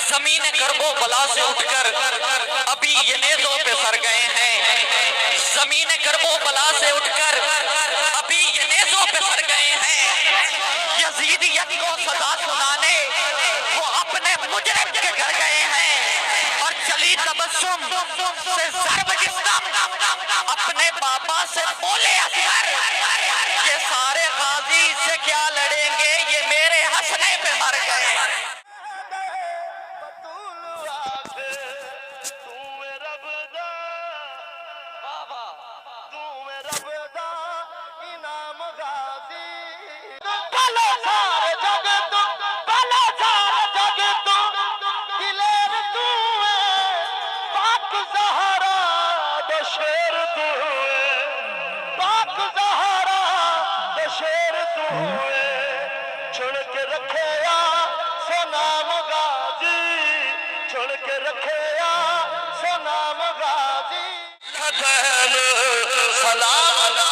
زمین کرب و بلا سے اٹھ کر ابھی یہ نیزوں پہ سر گئے ہیں، زمین کرب و بلا سے اٹھ کر ابھی یہ نیزوں پہ سر گئے ہیں، یزیدیت کو سزا سنانے وہ اپنے مجرم کے گھر گئے ہیں، اور چلی تبسم سے ضرب جسم اپنے بابا سے بولے اصغر، یہ سارے غازی سے کیا لڑیں گے، یہ میرے ہنسنے پہ مر گئے۔ چھڑ کے رکھے یا سنام غازی، چھڑ کے رکھے یا سنام غازی، سلام